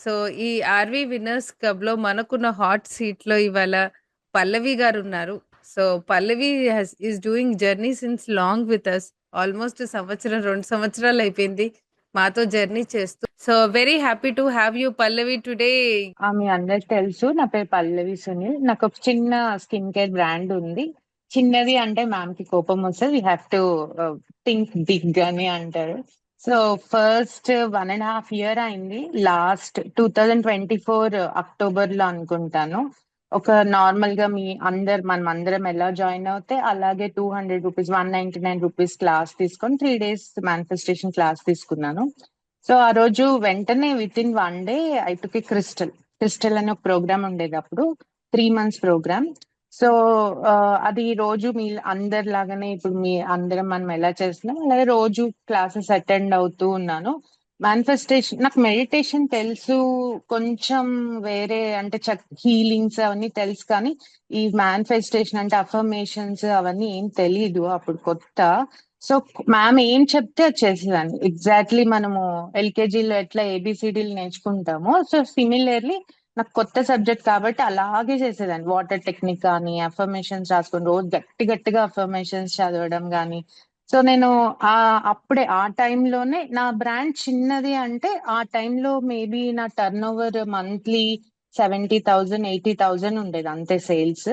So, ఈ 'RV winners క్లబ్‌లో' మనకున్న హాట్ సీట్‌లో ఇవాళ పల్లవి గారున్నారు. So, Pallavi is doing journey since long with us. Almost సంవత్సరం, 2 సంవత్సరాలయిపోయింది మాతో జర్నీ చేస్తూ. So, very happy to have you Pallavi today. మీ అందరికి తెలుసు నా పేరు పల్లవి సునీల్. నాకు ఒక చిన్న స్కిన్ కేర్ బ్రాండ్ ఉంది. చిన్నది అంటే మ్యామ్ కి కోపం వస్తుంది. We have to think big అని అంటారు. సో ఫస్ట్ 1.5 year అయింది. లాస్ట్ 2024 అక్టోబర్ లో అనుకుంటాను. ఒక నార్మల్ గా మనం అందరం ఎలా జాయిన్ అవుతే అలాగే 200 రూపీస్, 199 రూపీస్ క్లాస్ తీసుకొని 3 days మేనిఫెస్టేషన్ క్లాస్ తీసుకున్నాను. సో ఆ రోజు వెంటనే with in 1 day I took A crystal అనే ఒక ప్రోగ్రామ్ ఉండేది అప్పుడు. 3 months ప్రోగ్రామ్. సో అది రోజు మీ అందరిలాగానే ఇప్పుడు మనం ఎలా చేస్తున్నాం అలాగే రోజు క్లాసెస్ అటెండ్ అవుతూ ఉన్నాను. మేనిఫెస్టేషన్ నాకు మెడిటేషన్ తెలుసు, కొంచెం వేరే అంటే హీలింగ్స్ అవన్నీ తెలుసు, కానీ ఈ మేనిఫెస్టేషన్ అంటే అఫర్మేషన్స్ అవన్నీ ఏం తెలీదు అప్పుడు కొత్త. సో మ్యామ్ ఏం చెప్తే అది చేసేదాన్ని. ఎగ్జాక్ట్లీ మనము ఎల్కేజీలో ఎట్లా ఏబిసిడీలు నేర్చుకుంటామో సో సిమిలర్లీ నాకు కొత్త సబ్జెక్ట్ కాబట్టి అలాగే చేసేదాన్ని. వాటర్ టెక్నిక్ కానీ అఫర్మేషన్స్ రాసుకొని రోజు గట్టి గట్టిగా అఫర్మేషన్స్ చదవడం కానీ. సో నేను ఆ అప్పుడే ఆ టైంలోనే నా బ్రాండ్ చిన్నది అంటే ఆ టైంలో మేబీ నా టర్న్ ఓవర్ మంత్లీ 70,000 80,000 ఉండేది అంతే సేల్స్.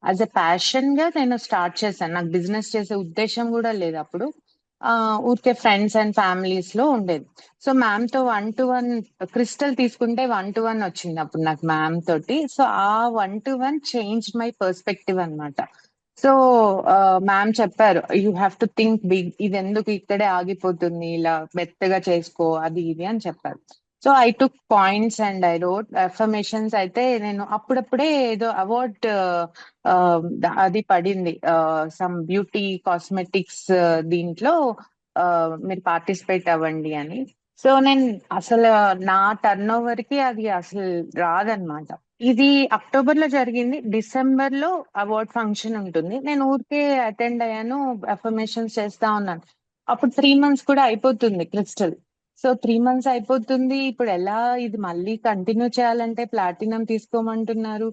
యాజ్ ఎ ప్యాషన్ గా నేను స్టార్ట్ చేశాను. నాకు బిజినెస్ చేసే ఉద్దేశం కూడా లేదు అప్పుడు. ఆ ఊరికే ఫ్రెండ్స్ అండ్ ఫ్యామిలీస్ లో ఉండేది. సో మ్యామ్ తో 1-to-1 క్రిస్టల్ తీసుకుంటే 1-to-1 వచ్చింది అప్పుడు నాకు మ్యామ్ తోటి. సో ఆ 1-to-1 చేంజ్ మై పర్స్పెక్టివ్ అన్నమాట. సో మ్యామ్ చెప్పారు you have to think big, ఇది ఎందుకు ఇక్కడే ఆగిపోతుంది, ఇలా మెత్తగా చేసుకో అది ఇది అని చెప్పారు. So I took points and I wrote affirmations. అయితే నేను అప్పుడప్పుడే ఏదో అవార్డ్ అది పడింది, సమ్ బ్యూటీ కాస్మెటిక్స్ దీంట్లో మీరు పార్టిసిపేట్ అవ్వండి అని. సో నేను అసలు నా టర్న్ ఓవర్ కి అది అసలు రాదనమాట. ఇది అక్టోబర్ లో జరిగింది. డిసెంబర్ లో అవార్డ్ ఫంక్షన్ ఉంటుంది. నేను ఊరికే అటెండ్ అయ్యాను, అఫర్మేషన్స్ చేస్తా ఉన్నాను. అప్పుడు 3 months కూడా అయిపోతుంది క్రిస్టల్. సో 3 months అయిపోతుంది. ఇప్పుడు ఎలా ఇది మళ్ళీ కంటిన్యూ చేయాలంటే ప్లాటినం తీసుకోమంటున్నారు.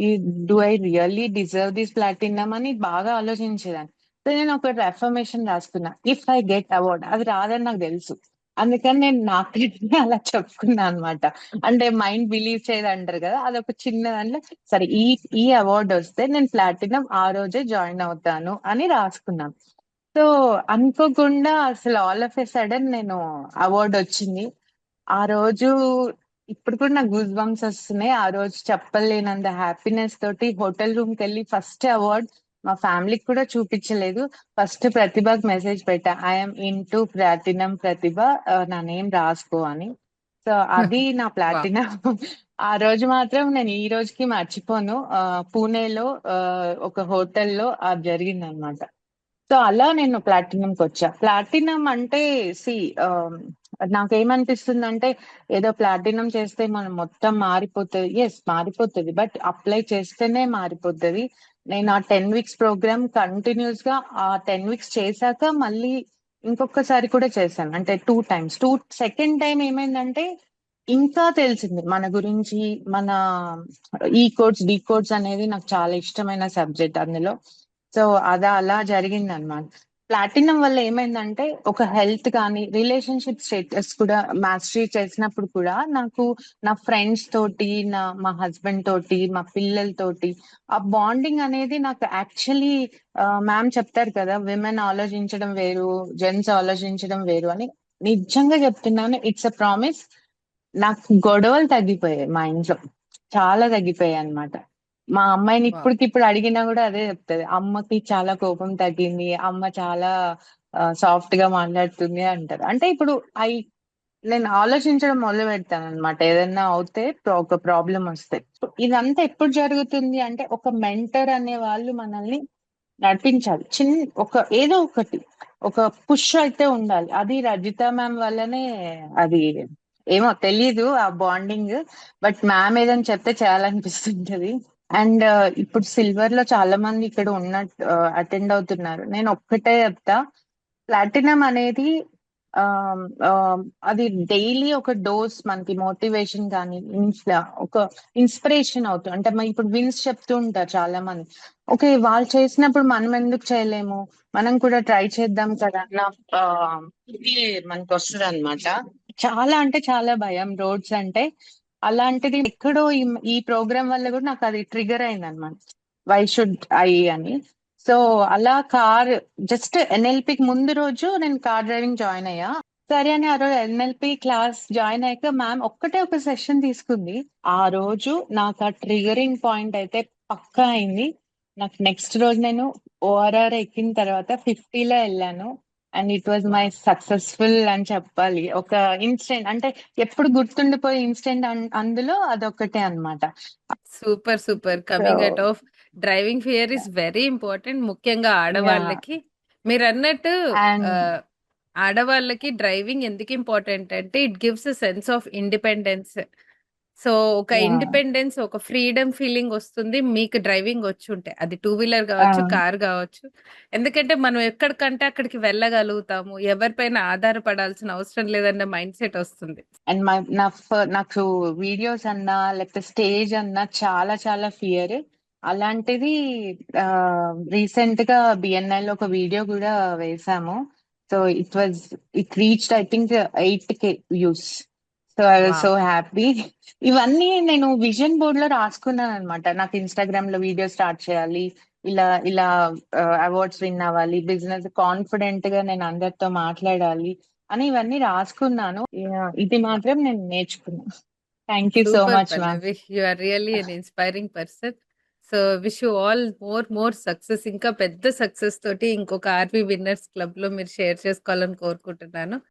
ఈ do I really deserve this platinum అని బాగా ఆలోచించేదాన్ని. సో నేను ఒక రెఫర్మేషన్ రాసుకున్నా, ఇఫ్ ఐ గెట్ అవార్డ్. అది రాదని నాకు తెలుసు, అందుకని నేను నాకు అలా చెప్పుకున్నా అనమాట. అంటే మైండ్ బిలీవ్ చేయదు అంటారు కదా, అదొక చిన్న దాంట్లో సరే ఈ అవార్డు వస్తే నేను ప్లాటినం ఆ రోజే జాయిన్ అవుతాను అని రాసుకున్నాను. సో అనుకోకుండా అసలు ఆల్ ఆఫ్ ఎ సడన్ నేను అవార్డు వచ్చింది ఆ రోజు. ఇప్పుడు కూడా నాకు గూస్ బంప్స్ వస్తున్నాయి. ఆ రోజు చెప్పలేనంత హ్యాపీనెస్ తోటి హోటల్ రూమ్ కి వెళ్ళి ఫస్ట్ అవార్డ్ మా ఫ్యామిలీకి కూడా చూపించలేదు. ఫస్ట్ ప్రతిభకి మెసేజ్ పెట్టా, ఐఎమ్ ఇన్ టు ప్లాటినం ప్రతిభ, నా నేమ్ రాసుకో అని. సో అది నా వావ్! ప్లాటినం. ఆ రోజు మాత్రం నేను ఈ రోజుకి మర్చిపోను. పూణేలో ఒక హోటల్లో అది జరిగింది అనమాట. సో అలా నేను ప్లాటినంకి వచ్చా. ప్లాటినం అంటే సి నాకేమనిపిస్తుంది అంటే ఏదో ప్లాటినం చేస్తే మనం మొత్తం మారిపోతుంది. ఎస్ మారిపోతుంది, బట్ అప్లై చేస్తేనే మారిపోతుంది. నేను ఆ 10 weeks ప్రోగ్రామ్ కంటిన్యూస్ గా ఆ 10 weeks చేశాక మళ్ళీ ఇంకొకసారి కూడా చేశాను, అంటే 2 times. సెకండ్ టైం ఏమైందంటే ఇంకా తెలిసింది మన గురించి. మన ఈ కోడ్స్ డీ కోడ్స్ అనేది నాకు చాలా ఇష్టమైన సబ్జెక్ట్ అందులో. సో అది అలా జరిగింది అనమాట. ప్లాటినం వల్ల ఏమైందంటే ఒక హెల్త్ కానీ రిలేషన్షిప్ స్టేటస్ కూడా మాస్టరీ చేసినప్పుడు కూడా నాకు నా ఫ్రెండ్స్ తోటి, మా హస్బెండ్ తోటి, మా పిల్లలతోటి ఆ బాండింగ్ అనేది నాకు యాక్చువల్లీ మ్యామ్ చెప్తారు కదా విమెన్ ఆలోచించడం వేరు, జెంట్స్ ఆలోచించడం వేరు అని. నిజంగా చెప్తున్నాను, ఇట్స్ అ ప్రామిస్. నాకు గొడవలు తగ్గిపోయాయి మా ఇంట్లో, చాలా తగ్గిపోయాయి అన్నమాట. మా అమ్మాయిని వావ్! ఇప్పటికిప్పుడు అడిగినా కూడా అదే చెప్తది, అమ్మకి చాలా కోపం తగ్గింది, అమ్మ చాలా సాఫ్ట్ గా మాట్లాడుతుంది అంటారు. అంటే ఇప్పుడు ఐ నేను ఆలోచించడం మొదలు పెడతాను అనమాట, ఏదైనా అవుతే ఒక ప్రాబ్లం వస్తే. ఇదంతా ఎప్పుడు జరుగుతుంది అంటే ఒక మెంటర్ అనే వాళ్ళు మనల్ని నడిపించాలి. ఒక ఏదో ఒకటి ఒక పుష్ అయితే ఉండాలి. అది రజిత మ్యామ్ వల్లనే అది. ఏమో తెలీదు ఆ బాండింగ్, బట్ మ్యామ్ ఏదని చెప్తే చేయాలనిపిస్తుంటది. అండ్ ఇప్పుడు సిల్వర్ లో చాలా మంది ఇక్కడ ఉన్నట్టు అటెండ్ అవుతున్నారు. నేను ఒక్కటే చెప్తా, ప్లాటినం అనేది అది డైలీ ఒక డోస్ మనకి మోటివేషన్ కానీ ఒక ఇన్స్పిరేషన్ అవుతుంది. అంటే ఇప్పుడు విన్స్ చెప్తూ ఉంటారు చాలా మంది. ఓకే, వాళ్ళు చేసినప్పుడు మనం ఎందుకు చేయలేము, మనం కూడా ట్రై చేద్దాం కదా అన్న ఆ, ఇది మనకు వస్తుంది అనమాట. చాలా అంటే చాలా భయం రోడ్స్ అంటే. అలాంటిది ఎక్కడో ఈ ప్రోగ్రామ్ వల్ల కూడా నాకు అది ట్రిగర్ అయింది అనమాట, వై షుడ్ ఐ అని. సో అలా కార్ జస్ట్ ఎన్ఎల్పికి ముందు రోజు నేను కార్ డ్రైవింగ్ జాయిన్ అయ్యా. సరే అని ఆ రోజు ఎన్ఎల్పి క్లాస్ జాయిన్ అయ్యాక మ్యామ్ ఒక్కటే ఒక సెషన్ తీసుకుంది. ఆ రోజు నాకు ఆ ట్రిగరింగ్ పాయింట్ అయితే పక్కా అయింది. నాకు నెక్స్ట్ రోజు నేను ఓఆర్ఆర్ ఎక్కిన తర్వాత 50లో వెళ్ళాను. And it was my wow! Successful అని చెప్పాలి. ఒక ఇన్సిడెంట్ అంటే ఎప్పుడు గుర్తుండిపోయే ఇన్సిడెంట్ అందులో అదొక్కటే అన్నమాట. Super. Super. So coming out of driving fear is very important. ముఖ్యంగా యా ఆడవాళ్ళకి. మీరన్నట్టు అండ్ ఆహ్, ఆడవాళ్ళకి డ్రైవింగ్ ఎందుకు ఇంపార్టెంట్ అంటే it gives a sense of independence. So, ఒక యా ఇండిపెండెన్స్, ఒక ఫ్రీడమ్ ఫీలింగ్ వస్తుంది మీకు డ్రైవింగ్ వచ్చుంటే. అది టూ వీలర్ గావచ్చు, కార్ గావచ్చు. ఎందుకంటే మనం ఎక్కడికంటే అక్కడికి వెళ్ళగలుగుతాము. ఎవరిపైన ఆధారపడాల్సిన అవసరం లేదన్న మైండ్‌సెట్ వస్తుంది. అండ్ నాకు వీడియోస్ అన్నా లేకపోతే స్టేజ్ అన్నా చాలా చాలా ఫియర్. అలాంటిది రీసెంట్ గా బిఎన్ఐ లో ఒక వీడియో కూడా వేసాము. So it reached I think 8K views. So I was so wow! Happy. ఇవన్నీ నేను విజన్ బోర్డ్ లో రాసుకున్నాను అనమాట. నాకు ఇన్స్టాగ్రామ్ లో వీడియో స్టార్ట్ చేయాలి, ఇలా ఇలా అవార్డ్స్ విన్ అవ్వాలి, బిజినెస్ కాన్ఫిడెంట్ గా నేను అందరితో మాట్లాడాలి అని ఇవన్నీ రాసుకున్నాను. ఇది మాత్రం నేను నేర్చుకున్నా. Thank you so super much ma'am. Pallavi. You are really an inspiring person. So wish you all more success. ఇంకా పెద్ద సక్సెస్ తోటి ఇంకొక ఆర్‌వి విన్నర్స్ క్లబ్‌లో మీరు షేర్ చేసుకోవాలని కోరుకుంటున్నాను.